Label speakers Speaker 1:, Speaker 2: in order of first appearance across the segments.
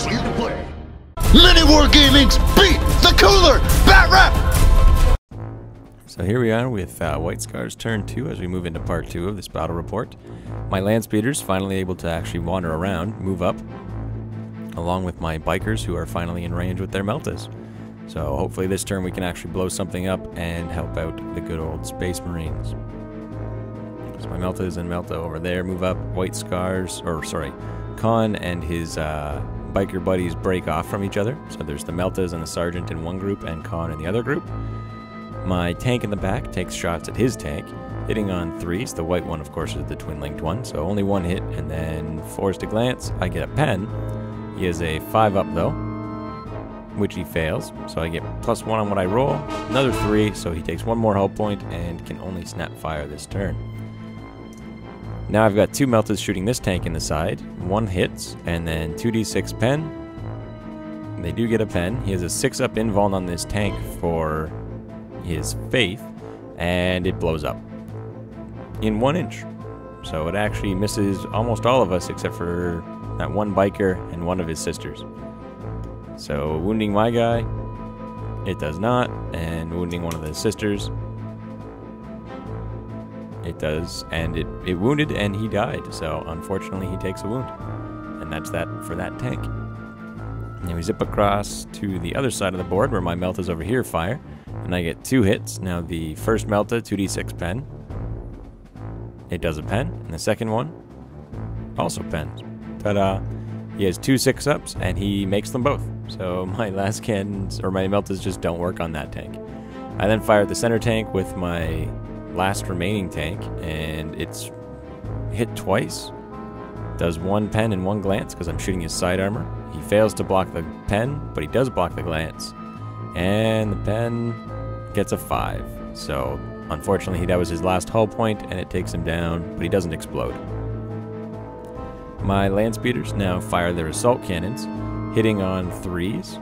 Speaker 1: clear to play. MiniWarGaming's Beat the Cooler Bat Rap!
Speaker 2: So here we are with White Scar's turn 2 as we move into part 2 of this battle report. My land speeders finally able to actually wander around, move up, along with my bikers who are finally in range with their Meltas. So hopefully this turn we can actually blow something up and help out the good old Space Marines. So my Meltas and Melta over there move up. White Scars, or sorry, Khan and his biker buddies break off from each other. So there's the Meltas and the Sergeant in one group and Khan in the other group. My tank in the back takes shots at his tank, hitting on 3s. The white one, of course, is the twin-linked one, so only one hit, and then forced a glance. I get a pen. He has a 5-up, though, which he fails, so I get +1 on what I roll. Another 3, so he takes 1 more hull point and can only snap fire this turn. Now I've got 2 Meltas shooting this tank in the side. 1 hits, and then 2d6 pen. They do get a pen. He has a 6-up invuln on this tank for his faith, and it blows up in 1 inch. So it actually misses almost all of us except for that one biker and one of his sisters. So wounding my guy, it does not, and wounding one of the sisters, it does, and it wounded and he died. So unfortunately he takes a wound, and that's that for that tank. Now we zip across to the other side of the board where my Meltas over here fire, and I get 2 hits. Now the first Melta, 2d6 pen. It does a pen, and the second one also pens. Ta-da! He has 2 6-ups, and he makes them both. So my last cannons, or my Meltas, just don't work on that tank. I then fire at the center tank with my last remaining tank, and it's hit twice. Does 1 pen and 1 glance because I'm shooting his side armor. He fails to block the pen, but he does block the glance. And the pen gets a 5. So unfortunately that was his last hull point, and it takes him down, but he doesn't explode. My land speeders now fire their assault cannons, hitting on 3s.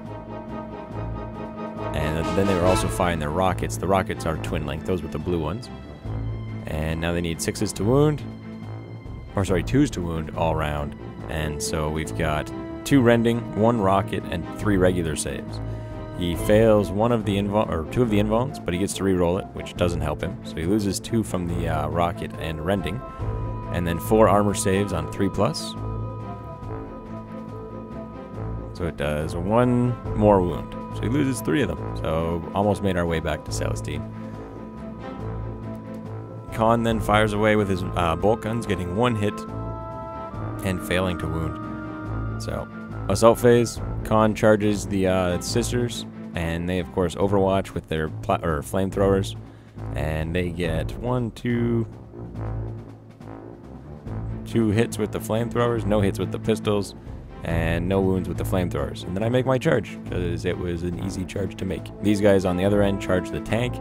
Speaker 2: And then they were also firing their rockets. The rockets are twin link, those with the blue ones. And now they need 6s to wound. Or sorry, 2s to wound all round. And so we've got 2 rending, 1 rocket, and 3 regular saves. He fails 2 of the invulns, but he gets to re-roll it, which doesn't help him. So he loses 2 from the rocket and rending, and then 4 armor saves on 3+. So it does 1 more wound. So he loses 3 of them. So almost made our way back to Celestine. Khan then fires away with his bolt guns, getting 1 hit and failing to wound. So assault phase, Khan charges the sisters, and they of course overwatch with their flamethrowers, and they get 2 hits with the flamethrowers, no hits with the pistols, and no wounds with the flamethrowers. And then I make my charge because it was an easy charge to make. These guys on the other end charge the tank,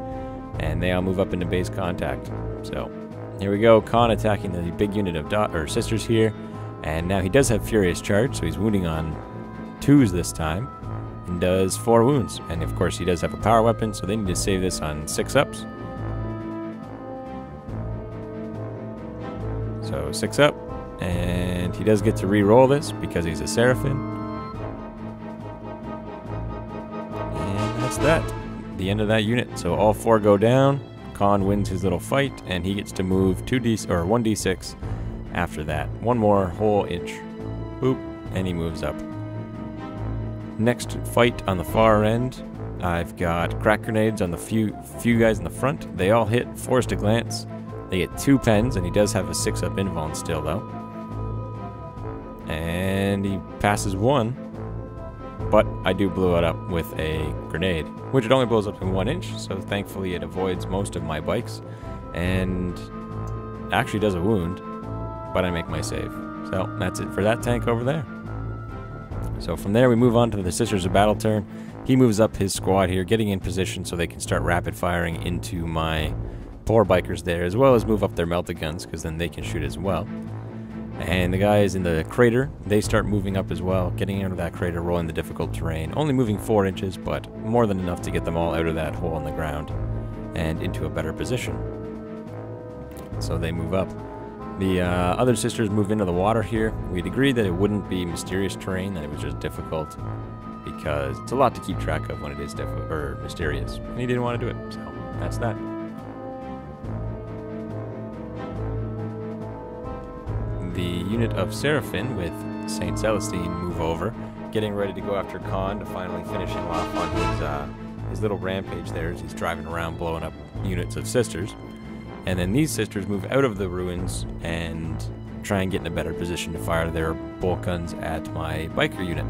Speaker 2: and they all move up into base contact. So here we go, Khan attacking the big unit of sisters here. And now he does have Furious Charge, so he's wounding on 2s this time, and does 4 wounds. And of course he does have a power weapon, so they need to save this on 6-ups. So 6-up, and he does get to re-roll this because he's a Seraphim. And that's that, the end of that unit. So all 4 go down. Khan wins his little fight, and he gets to move 1d6 after that. 1 more whole inch. Boop, and he moves up. Next fight on the far end, I've got crack grenades on the few guys in the front. They all hit, forced a glance. They get 2 pens, and he does have a 6-up invuln still though. And he passes 1, but I do blow it up with a grenade, which it only blows up in 1 inch, so thankfully it avoids most of my bikes, and actually does a wound, but I make my save. So that's it for that tank over there. So from there we move on to the Sisters of Battle turn. He moves up his squad here, getting in position so they can start rapid firing into my poor bikers there, as well as move up their melta guns, because then they can shoot as well. And the guys in the crater, they start moving up as well, getting out of that crater, rolling the difficult terrain, only moving 4 inches, but more than enough to get them all out of that hole in the ground and into a better position. So they move up. The other sisters move into the water here. We'd agreed that it wouldn't be mysterious terrain, that it was just difficult, because it's a lot to keep track of when it is difficult or mysterious, and he didn't want to do it, so that's that. The unit of Seraphim with Saint Celestine move over, getting ready to go after Khan to finally finish him off on his little rampage there as he's driving around blowing up units of sisters. And then these sisters move out of the ruins and try and get in a better position to fire their bolt guns at my biker unit.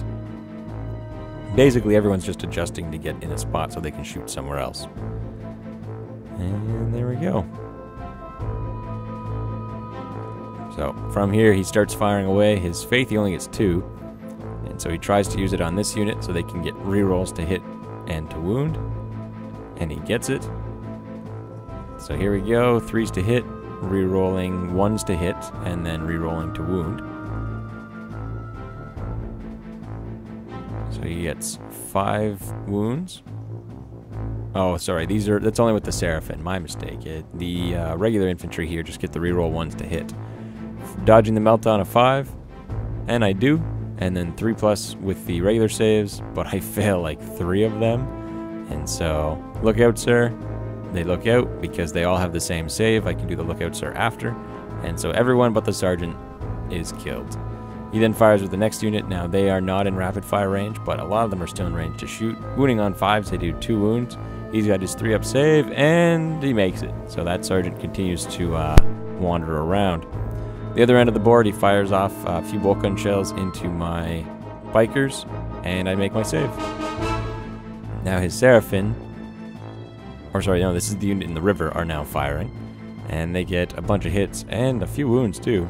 Speaker 2: Basically, everyone's just adjusting to get in a spot so they can shoot somewhere else. And there we go. So, from here, he starts firing away. His faith, he only gets 2. And so he tries to use it on this unit so they can get rerolls to hit and to wound. And he gets it. So here we go, 3s to hit, re-rolling 1s to hit, and then re-rolling to wound. So he gets 5 wounds. Oh, sorry, that's only with the Seraphim, my mistake. The regular infantry here just get the re-roll 1s to hit. Dodging the melt on a 5, and I do, and then 3+ with the regular saves, but I fail like 3 of them. And so, look out, sir. They look out because they all have the same save. I can do the lookout sir after. And so everyone but the sergeant is killed. He then fires with the next unit. Now they are not in rapid fire range, but a lot of them are still in range to shoot. Wounding on 5s, they do 2 wounds. He's got his 3-up save, and he makes it. So that sergeant continues to wander around. The other end of the board, he fires off a few bolt gun shells into my bikers, and I make my save. Now his Seraphim, or sorry, no, this is the unit in the river, are now firing. And they get a bunch of hits and a few wounds too.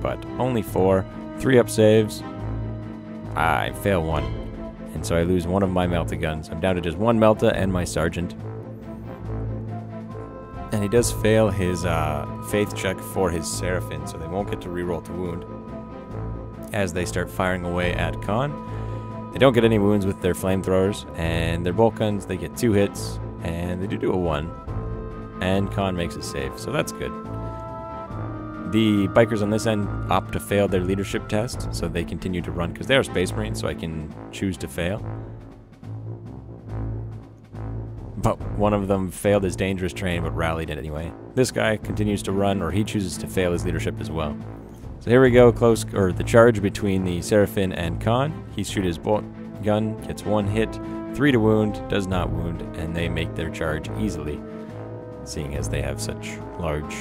Speaker 2: But only 4. 3-up saves. I fail 1. And so I lose 1 of my melta guns. I'm down to just 1 melta and my sergeant. And he does fail his faith check for his Seraphim, so they won't get to reroll to wound. As they start firing away at Khan. They don't get any wounds with their flamethrowers. And their bolt guns, they get 2 hits. And they do a 1, and Khan makes a save, so that's good. The bikers on this end opt to fail their leadership test, so they continue to run, because they are Space Marines, so I can choose to fail. But one of them failed his dangerous terrain, but rallied it anyway. This guy continues to run, or he chooses to fail his leadership as well. So here we go, the charge between the Seraphim and Khan. He shoots his bolt gun, gets 1 hit, 3 to wound, does not wound, and they make their charge easily, seeing as they have such large...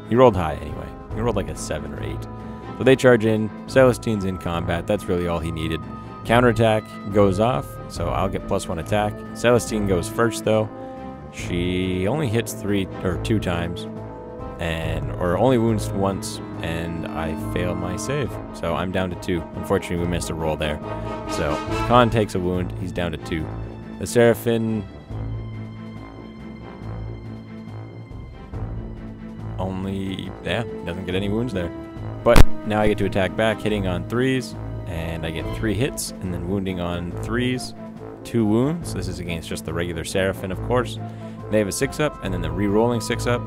Speaker 2: He rolled high anyway. He rolled like a 7 or 8. So they charge in. Celestine's in combat. That's really all he needed. Counterattack goes off, so I'll get +1 attack. Celestine goes first, though. She only hits 2 times, or only wounds once, and I fail my save. So I'm down to 2. Unfortunately, we missed a roll there. So Khan takes a wound. He's down to 2. The Seraphim doesn't get any wounds there. But now I get to attack back, hitting on 3s, and I get 3 hits, and then wounding on 3s, 2 wounds. This is against just the regular Seraphim, of course. They have a 6-up, and then the re-rolling 6-up.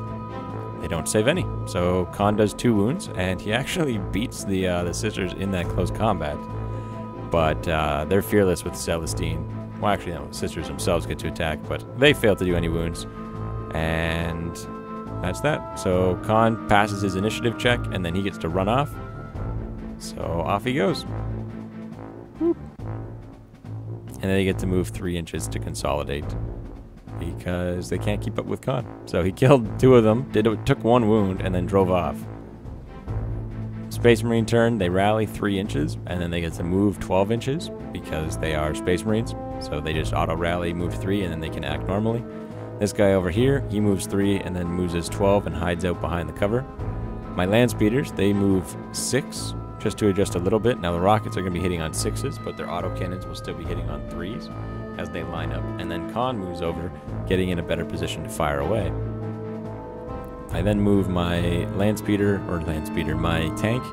Speaker 2: They don't save any. So Khan does 2 wounds, and he actually beats the sisters in that close combat. But they're fearless with Celestine. Well, actually, no, sisters themselves get to attack, but they fail to do any wounds. And that's that. So Khan passes his initiative check, and then he gets to run off. So off he goes. Whoop. And then they get to move 3 inches to consolidate, because they can't keep up with Khan. So he killed 2 of them, took 1 wound, and then drove off. Space Marine turn, they rally 3 inches, and then they get to move 12 inches, because they are Space Marines. So they just auto-rally, move 3, and then they can act normally. This guy over here, he moves 3, and then moves his 12 and hides out behind the cover. My land speeders, they move 6, just to adjust a little bit. Now the rockets are going to be hitting on 6s, but their autocannons will still be hitting on 3s as they line up. And then Khan moves over, getting in a better position to fire away. I then move my my tank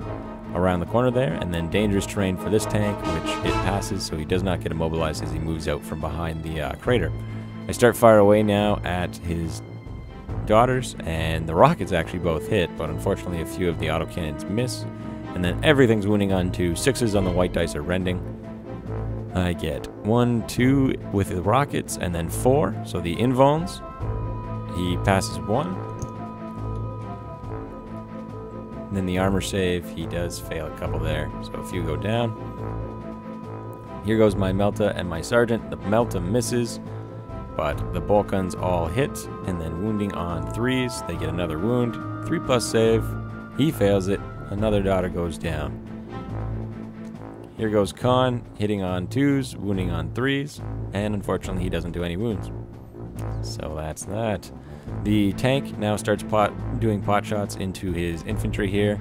Speaker 2: around the corner there, and then dangerous terrain for this tank, which it passes, so he does not get immobilized as he moves out from behind the crater. I start fire away now at his daughters, and the rockets actually both hit, but unfortunately a few of the autocannons miss. And then everything's wounding on 2. 6s on the white dice are rending. I get 1, 2 with the rockets, and then 4. So the invulns, he passes 1. And then the armor save, he does fail a couple there, so a few go down. Here goes my Melta and my Sergeant. The Melta misses, but the bolt guns all hit, and then wounding on 3s, they get another wound. 3+ save, he fails it, another daughter goes down. Here goes Khan, hitting on 2s, wounding on 3s, and unfortunately he doesn't do any wounds. So that's that. The tank now starts doing pot shots into his infantry here.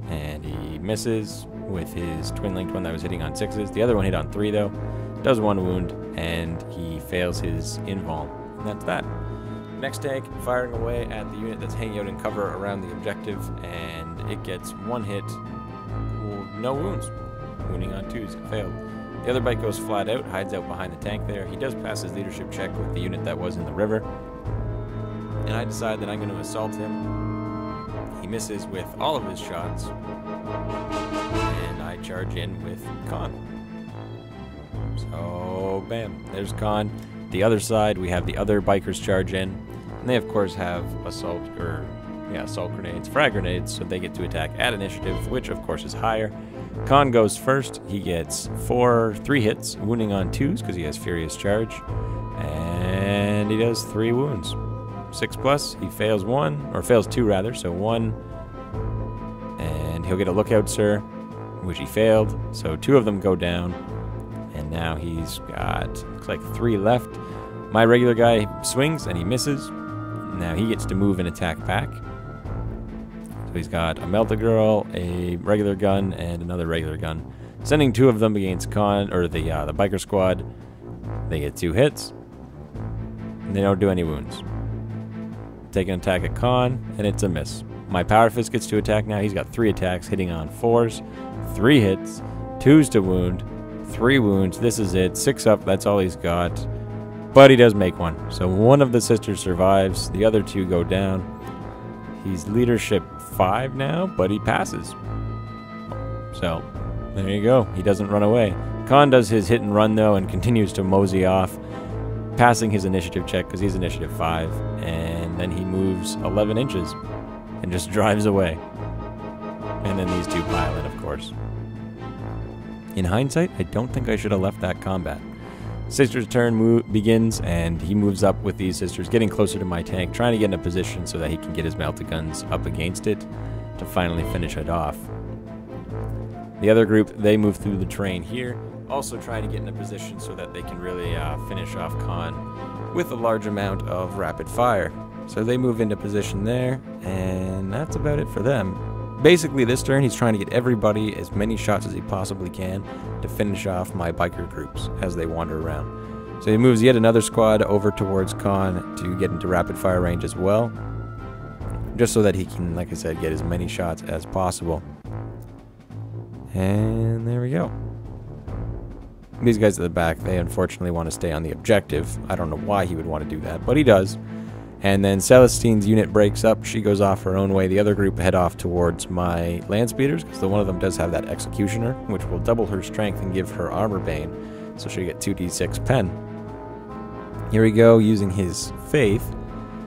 Speaker 2: And he misses with his twin-linked one that was hitting on 6s. The other one hit on 3 though. Does 1 wound, and he fails his invuln. And that's that. Next tank, firing away at the unit that's hanging out in cover around the objective, and it gets 1 hit. No wounds. Wounding on 2s, failed. The other bike goes flat out, hides out behind the tank there. He does pass his leadership check with the unit that was in the river. And I decide that I'm going to assault him. He misses with all of his shots. And I charge in with Khan. So, bam, there's Khan. The other side, we have the other bikers charge in. And they, of course, have assault grenades, frag grenades, so they get to attack at initiative, which, of course, is higher. Khan goes first. He gets 3 hits, wounding on 2s because he has Furious Charge. And he does 3 wounds. 6+, he fails 1, or fails 2 rather, so 1. And he'll get a Lookout Sir, which he failed, so 2 of them go down. And now he's got, looks like 3 left. My regular guy swings and he misses. Now he gets to move and attack back. So he's got a Melta Girl, a regular gun, and another regular gun. Sending 2 of them against Khan, or the biker squad. They get 2 hits. And they don't do any wounds. Take an attack at Khan, and it's a miss. My Power Fist gets to attack now. He's got 3 attacks, hitting on 4s, 3 hits, 2s to wound, 3 wounds. This is it. 6 up, that's all he's got. But he does make 1. So 1 of the sisters survives. The other 2 go down. He's leadership 5 now, but he passes. So, there you go. He doesn't run away. Khan does his hit and run, though, and continues to mosey off, passing his initiative check because he's initiative 5. And then he moves 11 inches and just drives away. And then these 2 pile in, of course. In hindsight, I don't think I should have left that combat. Sister's turn begins, and he moves up with these sisters, getting closer to my tank, trying to get in a position so that he can get his Melta guns up against it to finally finish it off. The other group, they move through the terrain here, also trying to get in a position so that they can really finish off Khan with a large amount of rapid fire. So they move into position there, and that's about it for them. Basically, this turn, he's trying to get everybody as many shots as he possibly can to finish off my biker groups as they wander around. So he moves yet another squad over towards Khan to get into rapid fire range as well, just so that he can, like I said, get as many shots as possible. And there we go. These guys at the back, they unfortunately want to stay on the objective. I don't know why he would want to do that, but he does. And then Celestine's unit breaks up. She goes off her own way. The other group head off towards my land speeders, because the one of them does have that executioner, which will double her strength and give her armor bane. So she'll get 2d6 pen. Here we go, using his faith.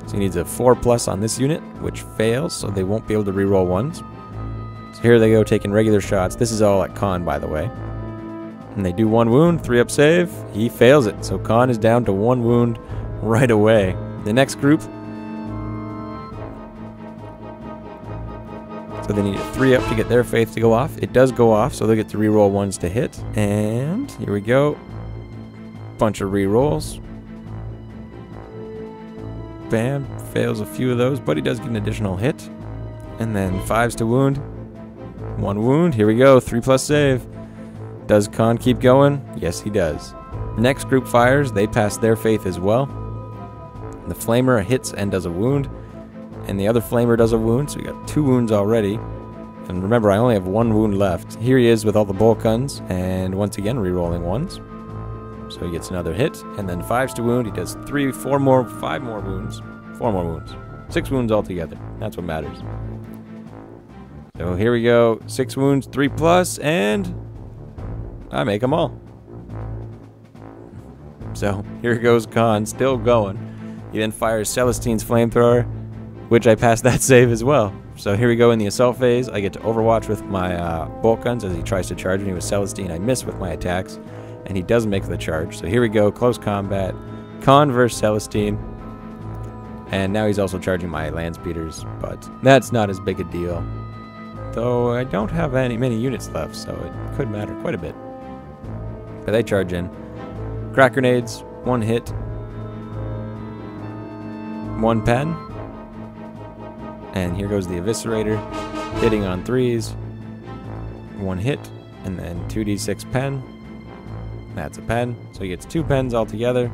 Speaker 2: So he needs a 4+ on this unit, which fails, so they won't be able to reroll 1s. So here they go, taking regular shots. This is all at Khan, by the way. And they do 1 wound, 3-up save. He fails it, so Khan is down to 1 wound right away. The next group, so they need a 3-up to get their faith to go off. It does go off, so they'll get to reroll 1s to hit. And here we go. Bunch of rerolls. Bam, fails a few of those, but he does get an additional hit. And then 5s to wound. 1 wound, here we go, 3+ save. Does Khan keep going? Yes, he does. Next group fires, they pass their faith as well. The flamer hits and does a wound, and the other flamer does a wound, so we got 2 wounds already. And remember, I only have 1 wound left. Here he is with all the bolt guns, and once again, rerolling 1s. so he gets another hit, and then 5s to wound. He does 5 more wounds. 4 more wounds. 6 wounds altogether. That's what matters. So here we go. 6 wounds, 3+, and I make them all. So here goes Khan, still going. He then fires Celestine's flamethrower, which I passed that save as well. So here we go in the assault phase. I get to overwatch with my bolt guns as he tries to charge me with Celestine. I miss with my attacks, and he does make the charge. So here we go, close combat. Khan versus Celestine. And now he's also charging my land speeders, but that's not as big a deal. Though I don't have many units left, so it could matter quite a bit. But they charge in. Crack grenades, 1 hit. 1 pen. And here goes the Eviscerator, hitting on 3s. 1 hit, and then 2d6 pen. That's a pen, so he gets 2 pens altogether.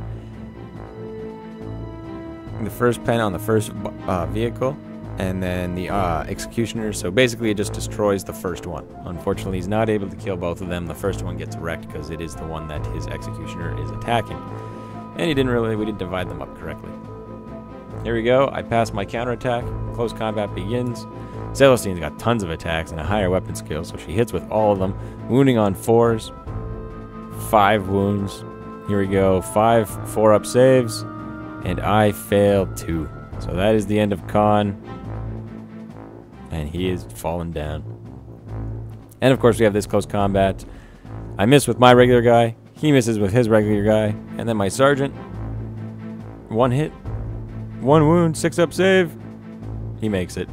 Speaker 2: The first pen on the first vehicle, and then the Executioner, so basically it just destroys the first one. Unfortunately, he's not able to kill both of them. The first one gets wrecked because it is the one that his Executioner is attacking. And we didn't divide them up correctly. Here we go, I pass my counterattack, close combat begins. Celestine's got tons of attacks and a higher weapon skill, so she hits with all of them, wounding on 4s, 5 wounds. Here we go, 5 4-up saves, and I failed 2. So that is the end of Khan, and he is fallen down. And of course we have this close combat. I miss with my regular guy, he misses with his regular guy, and then my sergeant, 1 hit, 1 wound, 6-up save. He makes it.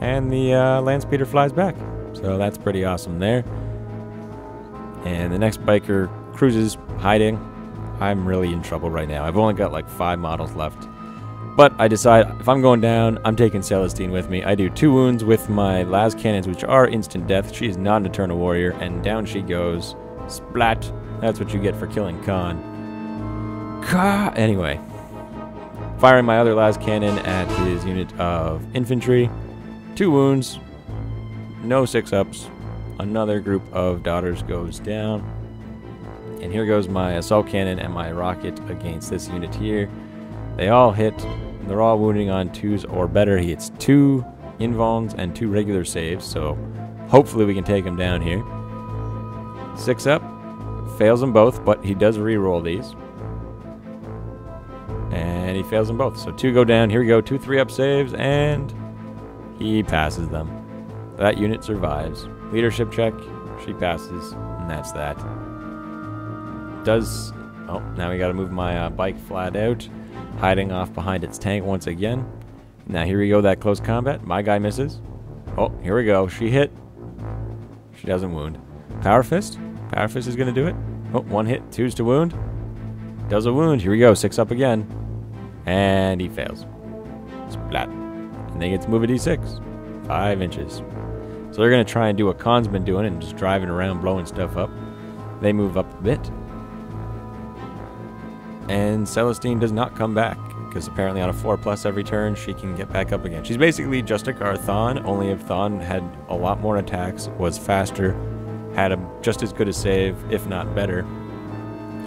Speaker 2: And the land speeder flies back. So that's pretty awesome there. And the next biker cruises, hiding. I'm really in trouble right now. I've only got like 5 models left. But I decide if I'm going down, I'm taking Celestine with me. I do 2 wounds with my las cannons, which are instant death. She is not an Eternal Warrior, and down she goes. Splat. That's what you get for killing Khan. Anyway, firing my other las cannon at his unit of infantry. 2 wounds, no 6-ups. Another group of daughters goes down. And here goes my assault cannon and my rocket against this unit here. They all hit. They're all wounding on 2s or better. He hits 2 invulns and 2 regular saves, so hopefully we can take him down here. 6-up, fails them both, but he does re-roll these. And he fails them both. So 2 go down. Here we go. 2 3-up saves, and he passes them. That unit survives. Leadership check. She passes, and that's that. Oh, now we got to move my bike flat out, hiding off behind its tank once again. Now here we go. That close combat. My guy misses. Oh, here we go. She hit. She doesn't wound. Power Fist. Power Fist is going to do it. Oh, 1 hit. 2s to wound. Does a wound. Here we go. 6-up again. And he fails. Splat. And they get to move a d6. 5 inches. So they're going to try and do what Khan's been doing and just driving around blowing stuff up. They move up a bit. And Celestine does not come back, because apparently on a 4+ every turn, she can get back up again. She's basically just like our Thon, only if Thon had a lot more attacks, was faster, had just as good a save, if not better,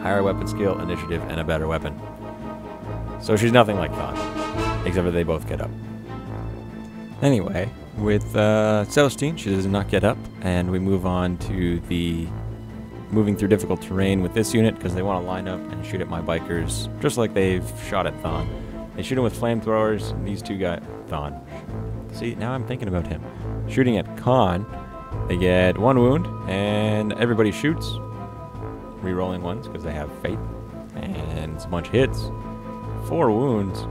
Speaker 2: higher weapon skill, initiative, and a better weapon. So she's nothing like Thon, except for they both get up. Anyway, with Celestine, she does not get up, and we move on to the moving through difficult terrain with this unit, because they want to line up and shoot at my bikers, just like they've shot at Thon. They shoot him with flamethrowers, and these 2 guys... Thon. See, now I'm thinking about him. Shooting at Khan, they get 1 wound, and everybody shoots. Rerolling ones, because they have faith. And it's a bunch of hits. 4 wounds.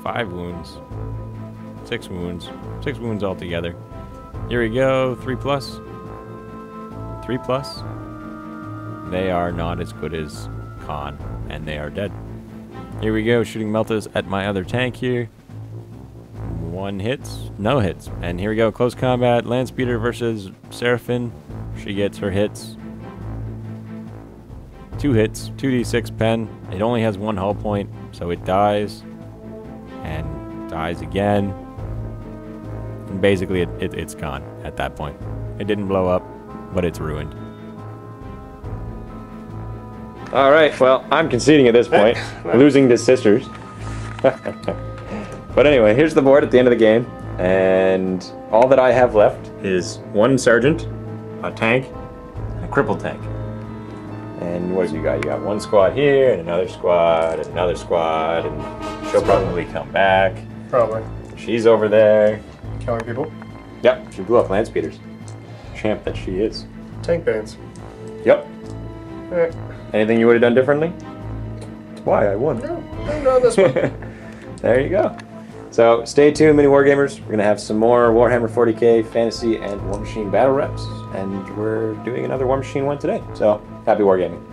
Speaker 2: 5 wounds. 6 wounds. 6 wounds altogether. Here we go. 3+. 3+. They are not as good as Khan, and they are dead. Here we go, shooting meltas at my other tank here. 1 hits, no hits. And here we go, close combat, Landspeeder versus Seraphine. She gets her hits. 2 hits, 2d6 pen. It only has 1 hull point, so it dies. And dies again. And basically, it's gone at that point. It didn't blow up, but it's ruined. All right, well, I'm conceding at this point, losing to sisters. But anyway, here's the board at the end of the game, and all that I have left is one sergeant, a tank, and a crippled tank. And what have you got? You got one squad here, and another squad, and another squad, and she'll probably come back.
Speaker 3: Probably.
Speaker 2: She's over there.
Speaker 3: Killing people.
Speaker 2: Yep, she blew up land speeders. Champ that she is.
Speaker 3: Tank bands.
Speaker 2: Yep.
Speaker 3: Alright.
Speaker 2: Anything you would have done differently? That's why I won.
Speaker 3: No, this one.
Speaker 2: There you go. So stay tuned, Mini Wargamers. We're going to have some more Warhammer 40k Fantasy and War Machine battle reps, and we're doing another War Machine one today. So happy Wargaming.